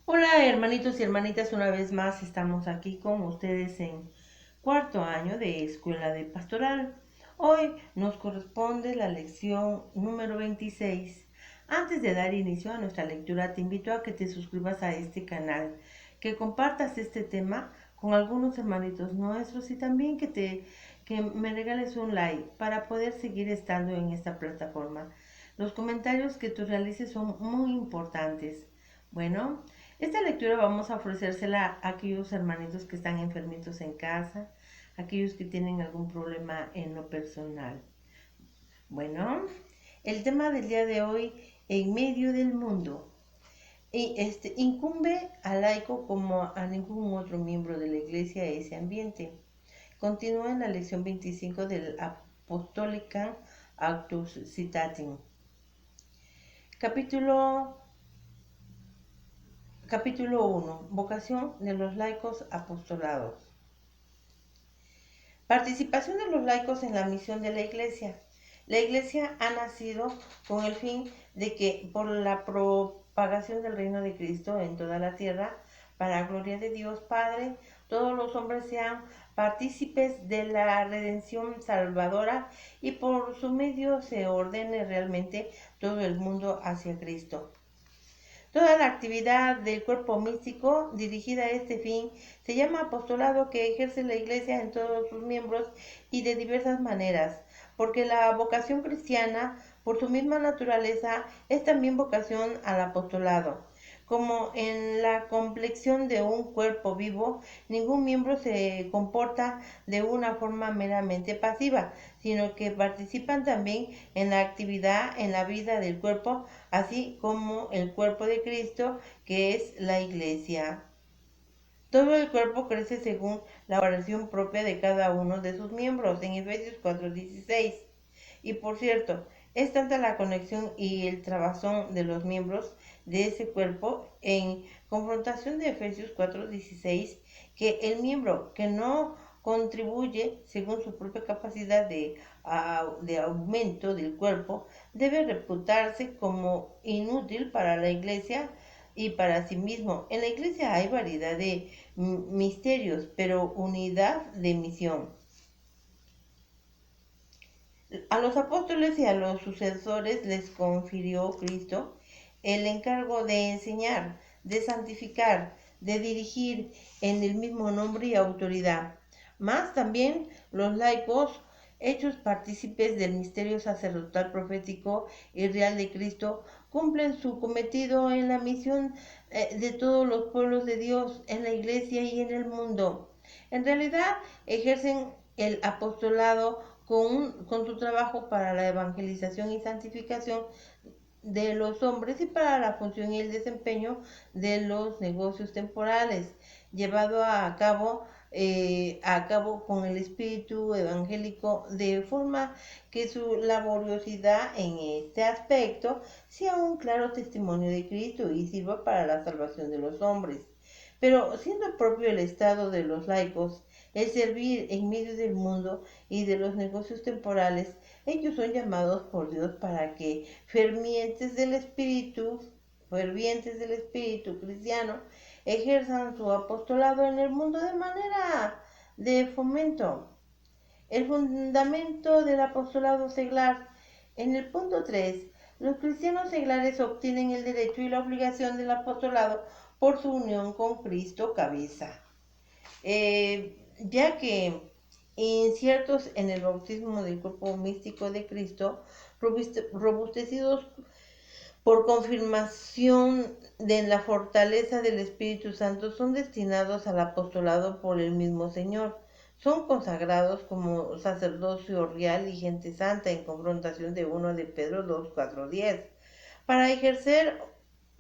Hola hermanitos y hermanitas, una vez más estamos aquí con ustedes en cuarto año de Escuela de Pastoral. Hoy nos corresponde la lección número 26. Antes de dar inicio a nuestra lectura, te invito a que te suscribas a este canal, que compartas este tema con algunos hermanitos nuestros y también que me regales un like para poder seguir estando en esta plataforma. Los comentarios que tú realices son muy importantes. Bueno, esta lectura vamos a ofrecérsela a aquellos hermanitos que están enfermitos en casa, aquellos que tienen algún problema en lo personal. Bueno, el tema del día de hoy, en medio del mundo, incumbe al laico como a ningún otro miembro de la iglesia ese ambiente. Continúa en la lección 25 del Apostolicam Actus Citatim. Capítulo Capítulo 1. Vocación de los laicos apostolados. Participación de los laicos en la misión de la Iglesia. La Iglesia ha nacido con el fin de que por la propagación del reino de Cristo en toda la tierra, para gloria de Dios Padre, todos los hombres sean partícipes de la redención salvadora y por su medio se ordene realmente todo el mundo hacia Cristo. Toda la actividad del cuerpo místico dirigida a este fin se llama apostolado, que ejerce la Iglesia en todos sus miembros y de diversas maneras, porque la vocación cristiana, por su misma naturaleza, es también vocación al apostolado. Como en la complexión de un cuerpo vivo, ningún miembro se comporta de una forma meramente pasiva, sino que participan también en la actividad, en la vida del cuerpo, así como el cuerpo de Cristo, que es la Iglesia. Todo el cuerpo crece según la oración propia de cada uno de sus miembros, en Efesios 4:16. Y por cierto, es tanta la conexión y el trabazón de los miembros de ese cuerpo en confrontación de Efesios 4:16, que el miembro que no contribuye según su propia capacidad de aumento del cuerpo debe reputarse como inútil para la iglesia y para sí mismo. En la iglesia hay variedad de misterios, pero unidad de misión. A los apóstoles y a los sucesores les confirió Cristo el encargo de enseñar, de santificar, de dirigir en el mismo nombre y autoridad. Más también los laicos, hechos partícipes del misterio sacerdotal, profético y real de Cristo, cumplen su cometido en la misión de todos los pueblos de Dios, en la iglesia y en el mundo. En realidad ejercen el apostolado con su trabajo para la evangelización y santificación de los hombres y para la función y el desempeño de los negocios temporales, llevado a cabo con el espíritu evangélico, de forma que su laboriosidad en este aspecto sea un claro testimonio de Cristo y sirva para la salvación de los hombres. Pero siendo propio el estado de los laicos el servir en medio del mundo y de los negocios temporales, ellos son llamados por Dios para que fervientes del espíritu cristiano, ejerzan su apostolado en el mundo de manera de fomento. El fundamento del apostolado seglar. En el punto 3, los cristianos seglares obtienen el derecho y la obligación del apostolado por su unión con Cristo cabeza. Ya que inciertos en el bautismo del cuerpo místico de Cristo, robustecidos por confirmación de la fortaleza del Espíritu Santo, son destinados al apostolado por el mismo Señor. Son consagrados como sacerdocio real y gente santa, en confrontación de 1 de Pedro 2, 4, 10, para ejercer,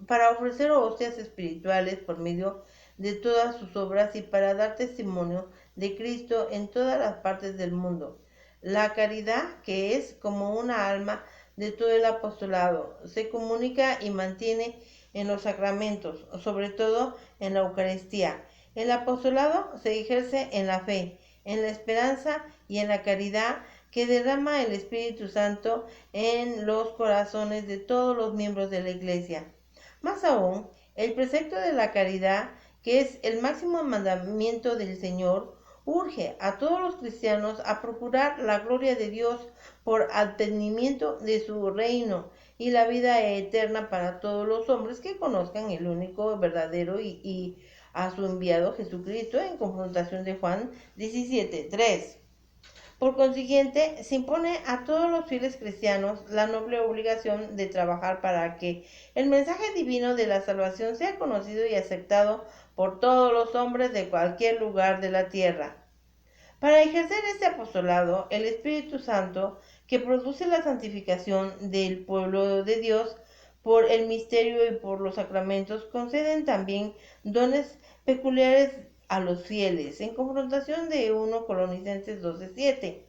para ofrecer hostias espirituales por medio de todas sus obras y para dar testimonio de Cristo en todas las partes del mundo. La caridad, que es como una alma de todo el apostolado, se comunica y mantiene en los sacramentos, sobre todo en la Eucaristía. El apostolado se ejerce en la fe, en la esperanza y en la caridad que derrama el Espíritu Santo en los corazones de todos los miembros de la Iglesia. Más aún, el precepto de la caridad, que es el máximo mandamiento del Señor, urge a todos los cristianos a procurar la gloria de Dios por advenimiento de su reino y la vida eterna para todos los hombres que conozcan el único verdadero y a su enviado Jesucristo, en confrontación de Juan 17:3. Por consiguiente, se impone a todos los fieles cristianos la noble obligación de trabajar para que el mensaje divino de la salvación sea conocido y aceptado por todos los hombres de cualquier lugar de la tierra. Para ejercer este apostolado, el Espíritu Santo, que produce la santificación del pueblo de Dios por el misterio y por los sacramentos, conceden también dones peculiares a los fieles, en confrontación de 1 Colonicenses 12:7,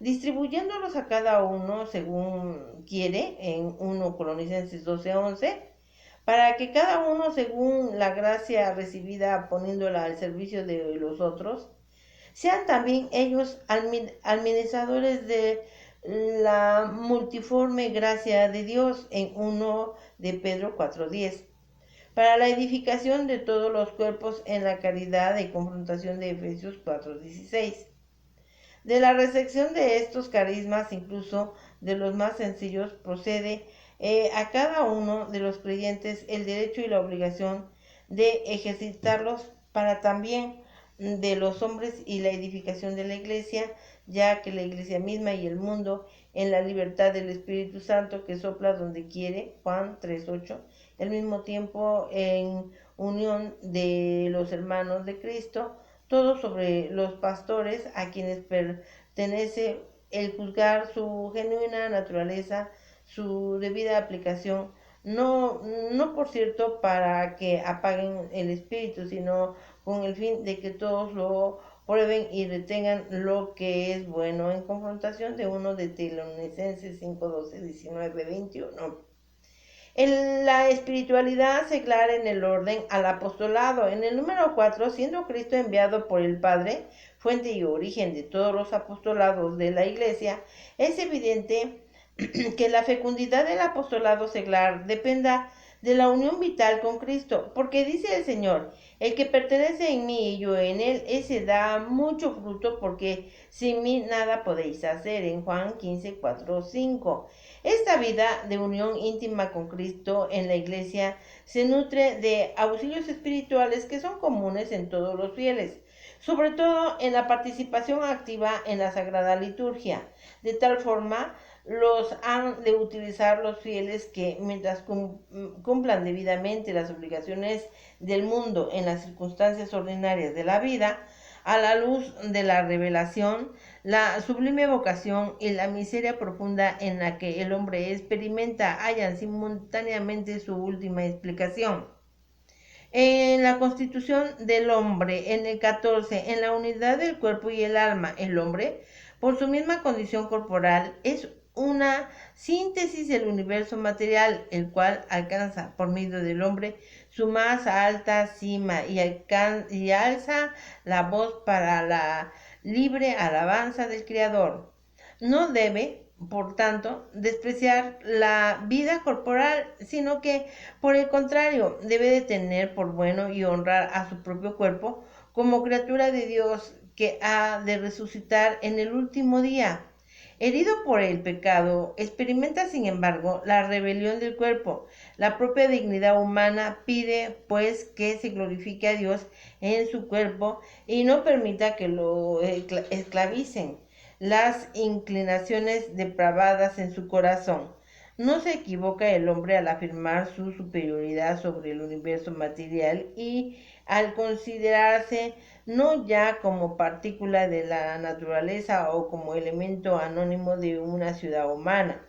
distribuyéndolos a cada uno según quiere, en 1 Colonicenses 12:11, para que cada uno según la gracia recibida poniéndola al servicio de los otros, sean también ellos administradores de la multiforme gracia de Dios, en 1 de Pedro 4:10, para la edificación de todos los cuerpos en la caridad de confrontación de Efesios 4:16. De la recepción de estos carismas, incluso de los más sencillos, procede a cada uno de los creyentes el derecho y la obligación de ejercitarlos para también de los hombres y la edificación de la Iglesia, ya que la Iglesia misma y el mundo, en la libertad del Espíritu Santo que sopla donde quiere, Juan 3:8, al mismo tiempo en unión de los hermanos de Cristo, todo sobre los pastores a quienes pertenece el juzgar su genuina naturaleza, su debida aplicación, no por cierto para que apaguen el espíritu, sino con el fin de que todos lo prueben y retengan lo que es bueno, en confrontación de 1 de Tesalonicenses 5:12, 19, 21. En la espiritualidad seglar en el orden al apostolado. En el número 4, siendo Cristo enviado por el Padre, fuente y origen de todos los apostolados de la Iglesia, es evidente que la fecundidad del apostolado seglar dependa de la unión vital con Cristo, porque dice el Señor: el que pertenece en mí y yo en él, ese da mucho fruto, porque sin mí nada podéis hacer, en Juan 15:4-5. Esta vida de unión íntima con Cristo en la Iglesia se nutre de auxilios espirituales que son comunes en todos los fieles, sobre todo en la participación activa en la Sagrada Liturgia. De tal forma, los han de utilizar los fieles que, mientras cumplan debidamente las obligaciones del mundo en las circunstancias ordinarias de la vida, a la luz de la revelación, la sublime vocación y la miseria profunda en la que el hombre experimenta, hallan simultáneamente su última explicación. En la constitución del hombre, en el 14, en la unidad del cuerpo y el alma, el hombre, por su misma condición corporal, es una síntesis del universo material, el cual alcanza por medio del hombre su más alta cima y alza la voz para la libre alabanza del Creador. No debe, por tanto, despreciar la vida corporal, sino que, por el contrario, debe de tener por bueno y honrar a su propio cuerpo como criatura de Dios que ha de resucitar en el último día. Herido por el pecado, experimenta sin embargo la rebelión del cuerpo. La propia dignidad humana pide pues que se glorifique a Dios en su cuerpo y no permita que lo esclavicen las inclinaciones depravadas en su corazón. No se equivoca el hombre al afirmar su superioridad sobre el universo material y al considerarse no ya como partícula de la naturaleza o como elemento anónimo de una ciudad humana.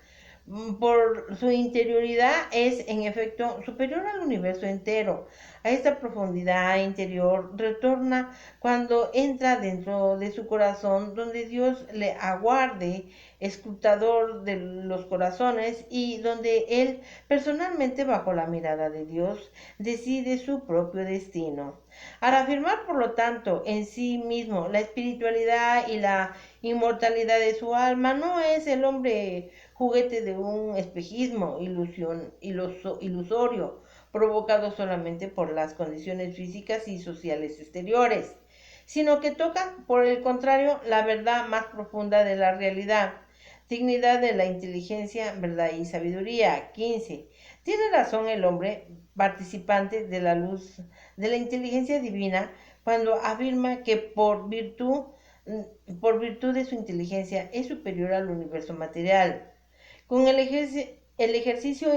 Por su interioridad es, en efecto, superior al universo entero. A esta profundidad interior retorna cuando entra dentro de su corazón, donde Dios le aguarde, escrutador de los corazones, y donde él, personalmente bajo la mirada de Dios, decide su propio destino. Al afirmar, por lo tanto, en sí mismo la espiritualidad y la inmortalidad de su alma, no es el hombre juguete de un espejismo ilusorio, provocado solamente por las condiciones físicas y sociales exteriores, sino que tocan, por el contrario, la verdad más profunda de la realidad, dignidad de la inteligencia, verdad y sabiduría. 15. Tiene razón el hombre, participante de la luz de la inteligencia divina, cuando afirma que por virtud de su inteligencia es superior al universo material. Con el ejercicio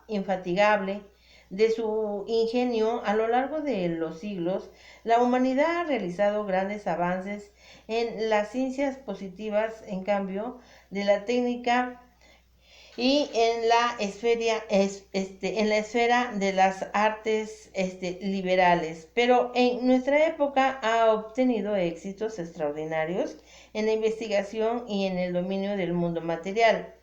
infatigable de su ingenio a lo largo de los siglos, la humanidad ha realizado grandes avances en las ciencias positivas, en cambio, de la técnica y en la esfera de las artes liberales, pero en nuestra época ha obtenido éxitos extraordinarios en la investigación y en el dominio del mundo material.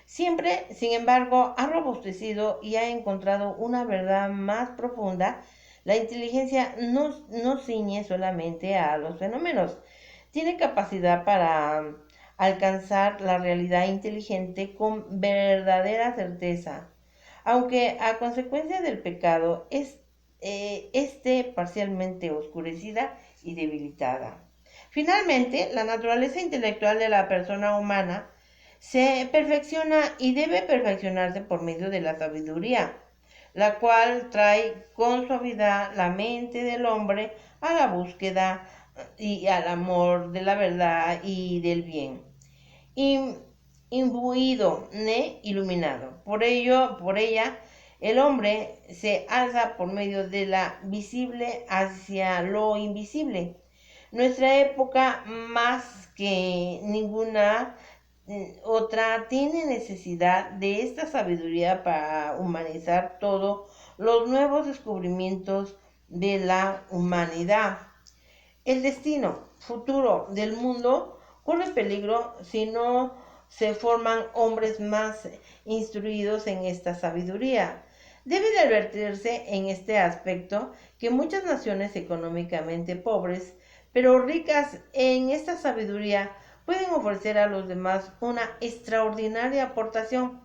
Siempre, sin embargo, ha robustecido y ha encontrado una verdad más profunda. La inteligencia no ciñe solamente a los fenómenos, tiene capacidad para alcanzar la realidad inteligente con verdadera certeza, aunque a consecuencia del pecado esté parcialmente oscurecida y debilitada. Finalmente, la naturaleza intelectual de la persona humana se perfecciona y debe perfeccionarse por medio de la sabiduría, la cual trae con suavidad la mente del hombre a la búsqueda y al amor de la verdad y del bien, imbuido, iluminado. Por ella, el hombre se alza por medio de la visible hacia lo invisible. Nuestra época, más que ninguna otra, tiene necesidad de esta sabiduría para humanizar todos los nuevos descubrimientos de la humanidad. El destino futuro del mundo corre peligro si no se forman hombres más instruidos en esta sabiduría. Debe de advertirse en este aspecto que muchas naciones económicamente pobres, pero ricas en esta sabiduría, pueden ofrecer a los demás una extraordinaria aportación.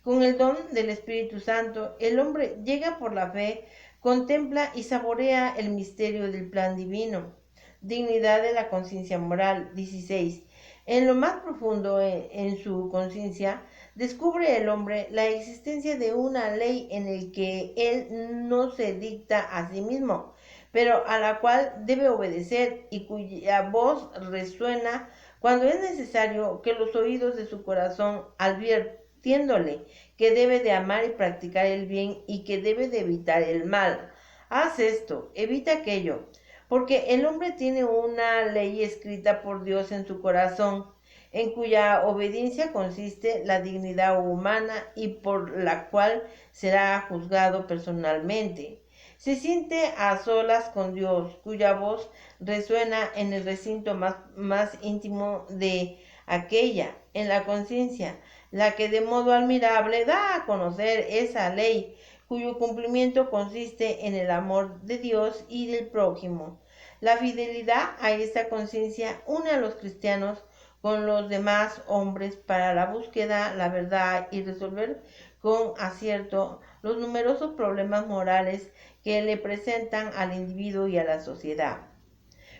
Con el don del Espíritu Santo, el hombre llega por la fe, contempla y saborea el misterio del plan divino. Dignidad de la conciencia moral. 16. En lo más profundo en su conciencia, descubre el hombre la existencia de una ley en el que él no se dicta a sí mismo, pero a la cual debe obedecer y cuya voz resuena cuando es necesario que los oídos de su corazón advirtiéndole que debe de amar y practicar el bien y que debe de evitar el mal. Haz esto, evita aquello, porque el hombre tiene una ley escrita por Dios en su corazón, en cuya obediencia consiste la dignidad humana y por la cual será juzgado personalmente. Se siente a solas con Dios, cuya voz resuena en el recinto más íntimo de aquella, en la conciencia, la que de modo admirable da a conocer esa ley, cuyo cumplimiento consiste en el amor de Dios y del prójimo. La fidelidad a esta conciencia une a los cristianos con los demás hombres para la búsqueda, la verdad y resolver con acierto los numerosos problemas morales que le presentan al individuo y a la sociedad.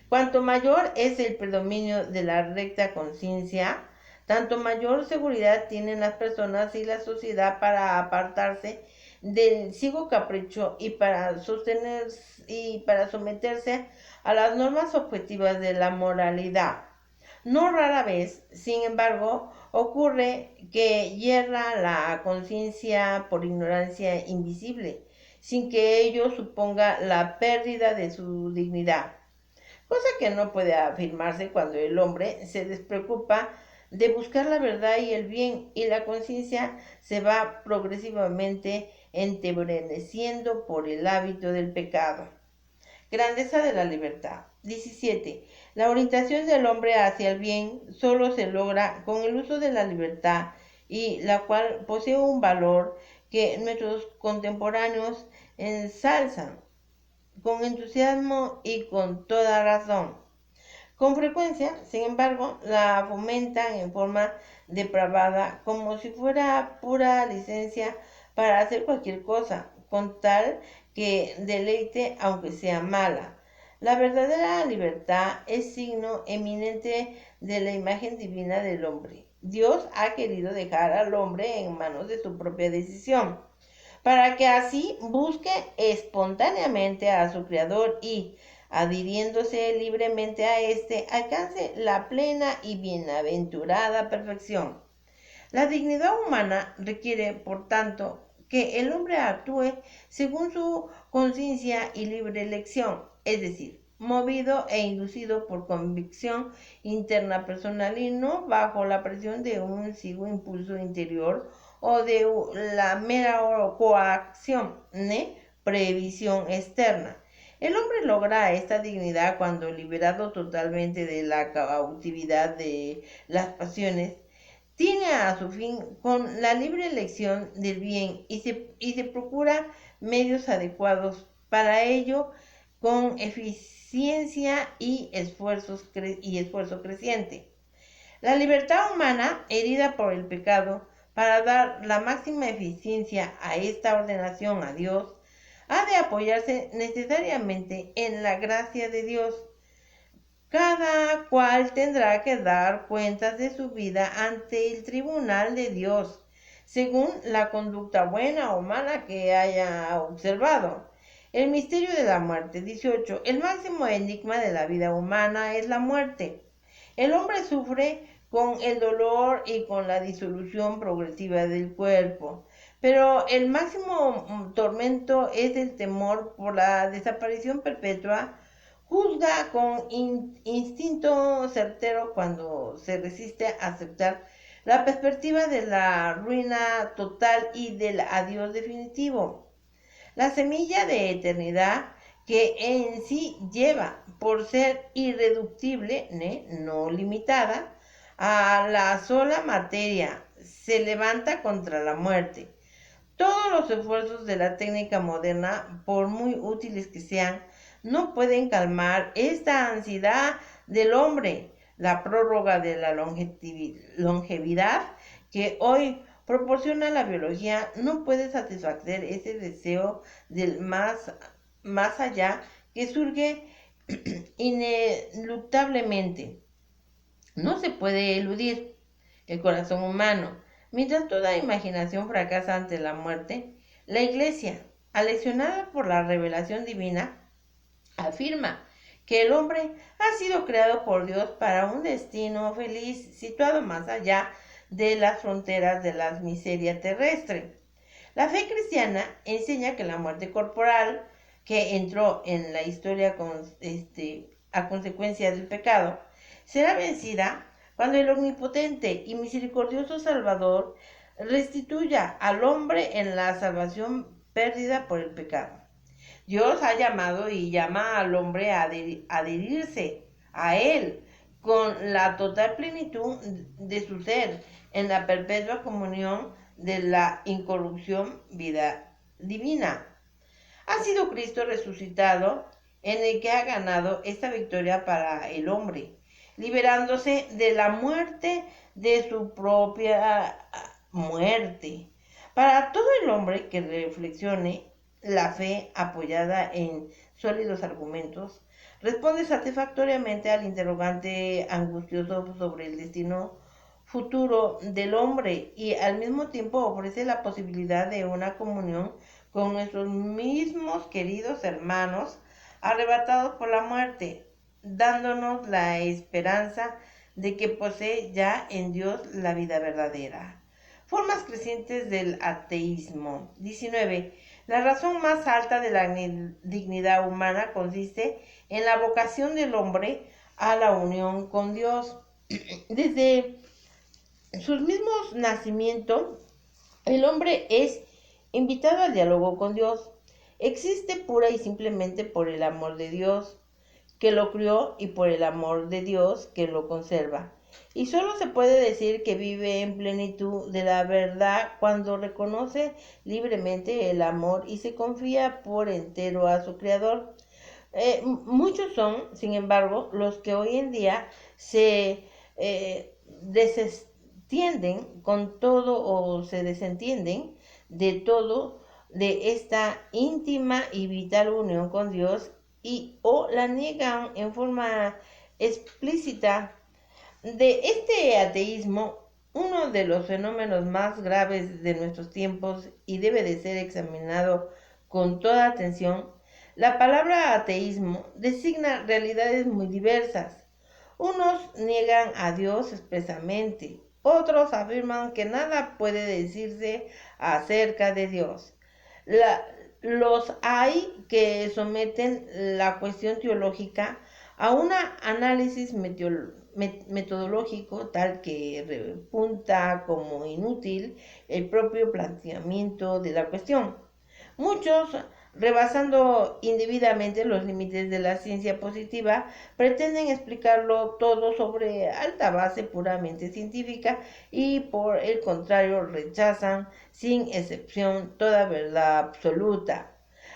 Cuanto mayor es el predominio de la recta conciencia, tanto mayor seguridad tienen las personas y la sociedad para apartarse del ciego capricho y para someterse a las normas objetivas de la moralidad. No rara vez, sin embargo, ocurre que hierra la conciencia por ignorancia invisible, sin que ello suponga la pérdida de su dignidad, cosa que no puede afirmarse cuando el hombre se despreocupa de buscar la verdad y el bien, y la conciencia se va progresivamente entebreciendo por el hábito del pecado. Grandeza de la libertad. 17. La orientación del hombre hacia el bien solo se logra con el uso de la libertad, y la cual posee un valor que nuestros contemporáneos ensalzan con entusiasmo y con toda razón. Con frecuencia, sin embargo, la fomentan en forma depravada, como si fuera pura licencia para hacer cualquier cosa, con tal que deleite aunque sea mala. La verdadera libertad es signo eminente de la imagen divina del hombre. Dios ha querido dejar al hombre en manos de su propia decisión, para que así busque espontáneamente a su Creador y, adhiriéndose libremente a éste, alcance la plena y bienaventurada perfección. La dignidad humana requiere, por tanto, que el hombre actúe según su conciencia y libre elección, es decir, movido e inducido por convicción interna personal y no bajo la presión de un ciego impulso interior o de la mera coacción, previsión externa. El hombre logra esta dignidad cuando, liberado totalmente de la cautividad de las pasiones, tiene a su fin con la libre elección del bien y se procura medios adecuados para ello con eficiencia y esfuerzo creciente. La libertad humana, herida por el pecado, para dar la máxima eficiencia a esta ordenación a Dios, ha de apoyarse necesariamente en la gracia de Dios. Cada cual tendrá que dar cuentas de su vida ante el tribunal de Dios, según la conducta buena o mala que haya observado. El misterio de la muerte. 18. El máximo enigma de la vida humana es la muerte. El hombre sufre con el dolor y con la disolución progresiva del cuerpo, pero el máximo tormento es el temor por la desaparición perpetua. Juzga con instinto certero cuando se resiste a aceptar la perspectiva de la ruina total y del adiós definitivo. La semilla de eternidad que en sí lleva, por ser irreductible, no limitada, a la sola materia, se levanta contra la muerte. Todos los esfuerzos de la técnica moderna, por muy útiles que sean, no pueden calmar esta ansiedad del hombre. La prórroga de la longevidad que hoy proporciona la biología no puede satisfacer ese deseo del más allá que surge ineluctablemente. No se puede eludir el corazón humano. Mientras toda imaginación fracasa ante la muerte, la Iglesia, aleccionada por la revelación divina, afirma que el hombre ha sido creado por Dios para un destino feliz situado más allá de las fronteras de la miseria terrestre. La fe cristiana enseña que la muerte corporal, que entró en la historia a consecuencia del pecado, será vencida cuando el omnipotente y misericordioso Salvador restituya al hombre en la salvación perdida por el pecado. Dios ha llamado y llama al hombre a adherirse a Él con la total plenitud de su ser en la perpetua comunión de la incorrupción vida divina. Ha sido Cristo resucitado en el que ha ganado esta victoria para el hombre, liberándose de la muerte de su propia muerte. Para todo el hombre que reflexione, la fe, apoyada en sólidos argumentos, responde satisfactoriamente al interrogante angustioso sobre el destino futuro del hombre y al mismo tiempo ofrece la posibilidad de una comunión con nuestros mismos queridos hermanos arrebatados por la muerte, dándonos la esperanza de que posee ya en Dios la vida verdadera. Formas crecientes del ateísmo. 19. La razón más alta de la dignidad humana consiste en la vocación del hombre a la unión con Dios. Desde sus mismos nacimientos, el hombre es invitado al diálogo con Dios. Existe pura y simplemente por el amor de Dios que lo crió y por el amor de Dios que lo conserva. Y solo se puede decir que vive en plenitud de la verdad cuando reconoce libremente el amor y se confía por entero a su Creador. Muchos son, sin embargo, los que hoy en día se desentienden con todo o se desentienden de todo de esta íntima y vital unión con Dios o la niegan en forma explícita. De este ateísmo, uno de los fenómenos más graves de nuestros tiempos y debe de ser examinado con toda atención, la palabra ateísmo designa realidades muy diversas. Unos niegan a Dios expresamente, otros afirman que nada puede decirse acerca de Dios. La- los hay que someten la cuestión teológica a un análisis metodológico tal que repunta como inútil el propio planteamiento de la cuestión. Muchos, rebasando indebidamente los límites de la ciencia positiva, pretenden explicarlo todo sobre alta base puramente científica y por el contrario rechazan sin excepción toda verdad absoluta.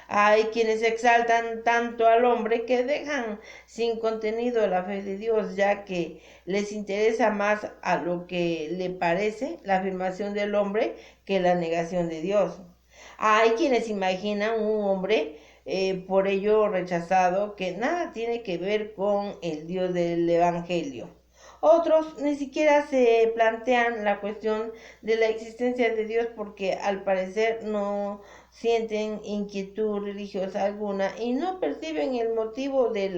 Hay quienes exaltan tanto al hombre que dejan sin contenido la fe de Dios, ya que les interesa más a lo que le parece la afirmación del hombre que la negación de Dios. Hay quienes imaginan un hombre por ello rechazado que nada tiene que ver con el Dios del Evangelio. Otros ni siquiera se plantean la cuestión de la existencia de Dios porque al parecer no sienten inquietud religiosa alguna y no perciben el motivo de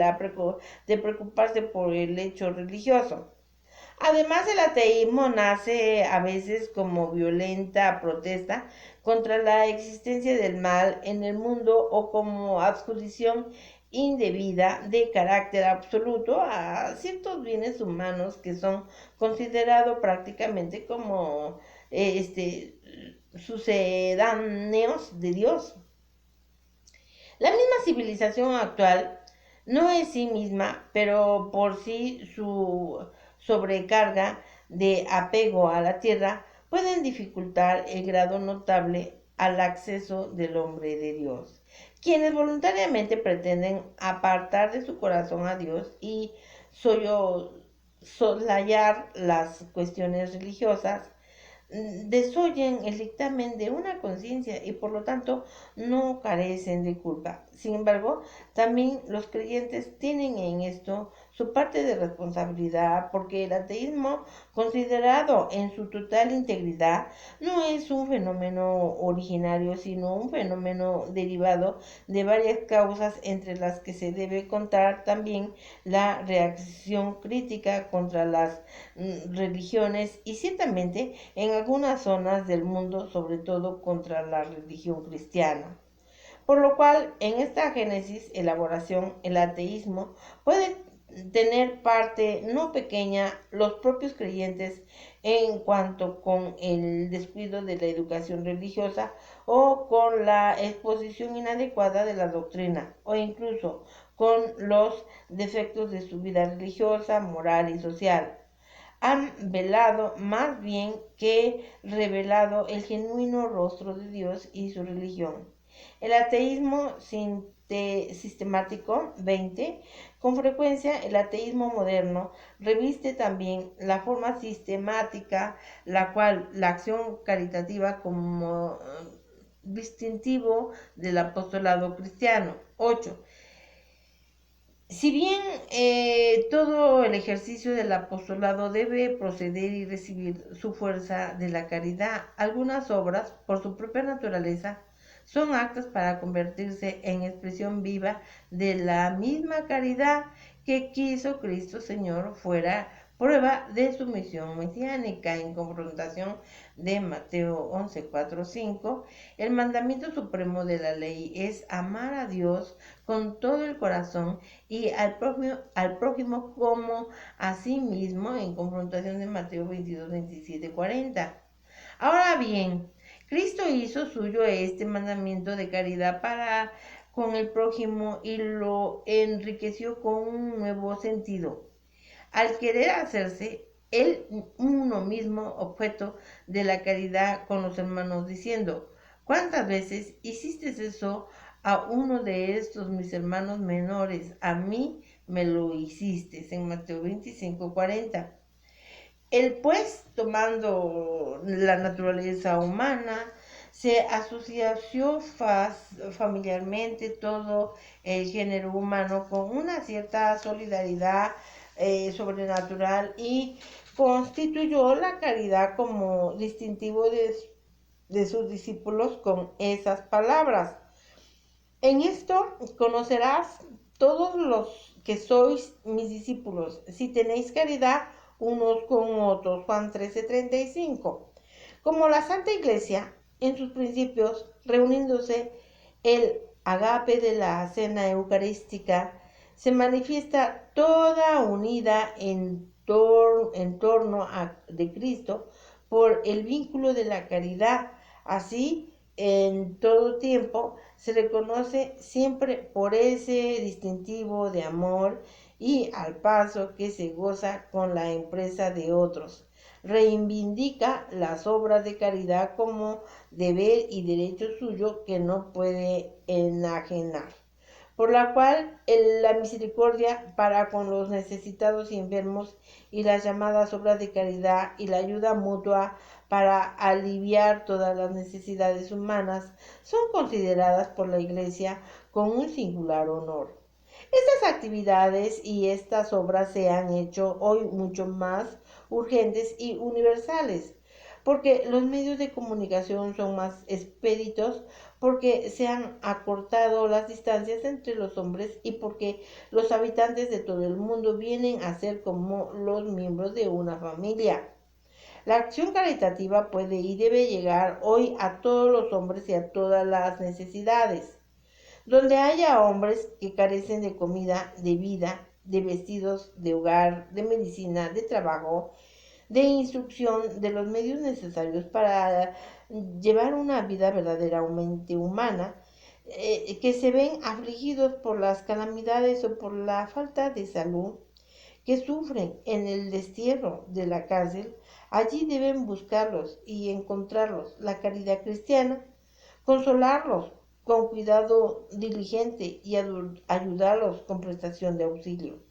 preocuparse por el hecho religioso. Además, el ateísmo nace a veces como violenta protesta contra la existencia del mal en el mundo o como adjudicación indebida de carácter absoluto a ciertos bienes humanos que son considerados prácticamente como sucedáneos de Dios. La misma civilización actual no es sí misma, pero por sí su sobrecarga de apego a la tierra pueden dificultar el grado notable al acceso del hombre de Dios. Quienes voluntariamente pretenden apartar de su corazón a Dios y soslayar las cuestiones religiosas, desoyen el dictamen de una conciencia y por lo tanto no carecen de culpa. Sin embargo, también los creyentes tienen en esto su parte de responsabilidad porque el ateísmo, considerado en su total integridad, no es un fenómeno originario, sino un fenómeno derivado de varias causas entre las que se debe contar también la reacción crítica contra las religiones y ciertamente en algunas zonas del mundo, sobre todo contra la religión cristiana. Por lo cual, en esta génesis, elaboración, el ateísmo puede tener parte no pequeña los propios creyentes en cuanto con el descuido de la educación religiosa o con la exposición inadecuada de la doctrina o incluso con los defectos de su vida religiosa, moral y social. Han velado más bien que revelado el genuino rostro de Dios y su religión. El ateísmo sistemático 20. Con frecuencia el ateísmo moderno reviste también la forma sistemática, la cual la acción caritativa como distintivo del apostolado cristiano. 8. Si bien todo el ejercicio del apostolado debe proceder y recibir su fuerza de la caridad, algunas obras, por su propia naturaleza, son actos para convertirse en expresión viva de la misma caridad que quiso Cristo Señor fuera prueba de su misión mesiánica en confrontación de Mateo 11, 4, 5. El mandamiento supremo de la ley es amar a Dios con todo el corazón y al prójimo como a sí mismo en confrontación de Mateo 22, 27, 40. Ahora bien, Cristo hizo suyo este mandamiento de caridad para con el prójimo y lo enriqueció con un nuevo sentido. Al querer hacerse él uno mismo objeto de la caridad con los hermanos, diciendo, ¿cuántas veces hiciste eso a uno de estos mis hermanos menores? A mí me lo hiciste, en Mateo 25, 40. Él pues, tomando la naturaleza humana, se asoció familiarmente todo el género humano con una cierta solidaridad sobrenatural y constituyó la caridad como distintivo de sus discípulos con esas palabras. En esto conocerás todos los que sois mis discípulos, si tenéis caridad unos con otros. Juan 13:35. Como la Santa Iglesia, en sus principios, reuniéndose el agape de la cena eucarística, se manifiesta toda unida en torno de Cristo por el vínculo de la caridad. Así, en todo tiempo, se reconoce siempre por ese distintivo de amor y al paso que se goza con la empresa de otros. Reivindica las obras de caridad como deber y derecho suyo que no puede enajenar, por la cual la misericordia para con los necesitados y enfermos y las llamadas obras de caridad y la ayuda mutua para aliviar todas las necesidades humanas son consideradas por la Iglesia con un singular honor. Estas actividades y estas obras se han hecho hoy mucho más urgentes y universales, porque los medios de comunicación son más expeditos, porque se han acortado las distancias entre los hombres y porque los habitantes de todo el mundo vienen a ser como los miembros de una familia. La acción caritativa puede y debe llegar hoy a todos los hombres y a todas las necesidades. Donde haya hombres que carecen de comida, de vida, de vestidos, de hogar, de medicina, de trabajo, de instrucción, de los medios necesarios para llevar una vida verdaderamente humana, que se ven afligidos por las calamidades o por la falta de salud, que sufren en el destierro de la cárcel, allí deben buscarlos y encontrarlos. La caridad cristiana, consolarlos con cuidado diligente y ayudarlos con prestación de auxilio.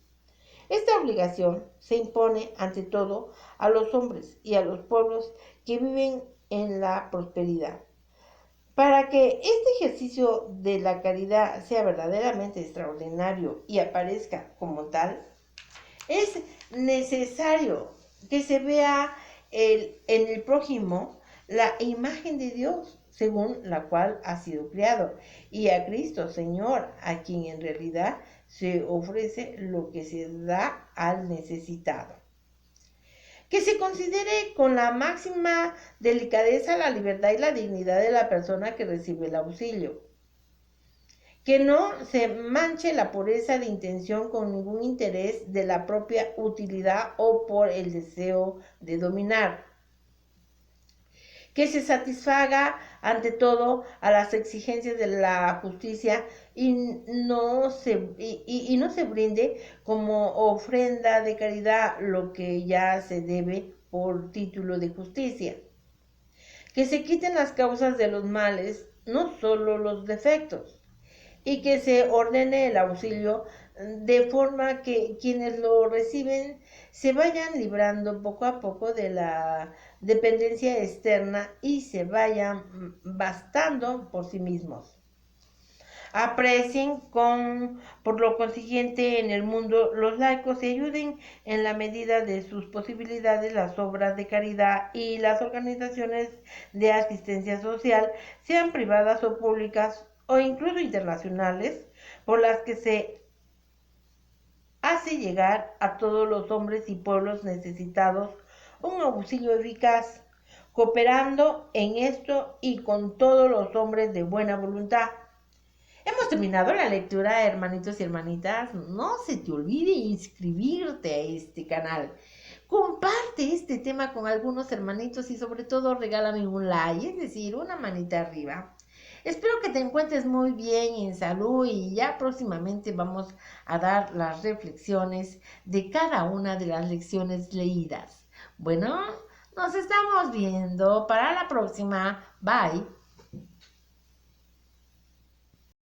Esta obligación se impone ante todo a los hombres y a los pueblos que viven en la prosperidad. Para que este ejercicio de la caridad sea verdaderamente extraordinario y aparezca como tal, es necesario que se vea en el prójimo la imagen de Dios según la cual ha sido creado, y a Cristo Señor, a quien en realidad se ofrece lo que se da al necesitado. Que se considere con la máxima delicadeza la libertad y la dignidad de la persona que recibe el auxilio. Que no se manche la pureza de intención con ningún interés de la propia utilidad o por el deseo de dominar. Que se satisfaga ante todo a las exigencias de la justicia y no se brinde como ofrenda de caridad lo que ya se debe por título de justicia. Que se quiten las causas de los males, no solo los defectos, y que se ordene el auxilio de forma que quienes lo reciben se vayan librando poco a poco de la dependencia externa y se vayan bastando por sí mismos. Aprecien por lo consiguiente en el mundo los laicos y ayuden en la medida de sus posibilidades las obras de caridad y las organizaciones de asistencia social, sean privadas o públicas o incluso internacionales, por las que se hace llegar a todos los hombres y pueblos necesitados un auxilio eficaz, cooperando en esto y con todos los hombres de buena voluntad. Hemos terminado la lectura, hermanitos y hermanitas. No se te olvide inscribirte a este canal. Comparte este tema con algunos hermanitos y sobre todo regálame un like, es decir, una manita arriba. Espero que te encuentres muy bien en salud y ya próximamente vamos a dar las reflexiones de cada una de las lecciones leídas. Bueno, nos estamos viendo para la próxima. Bye.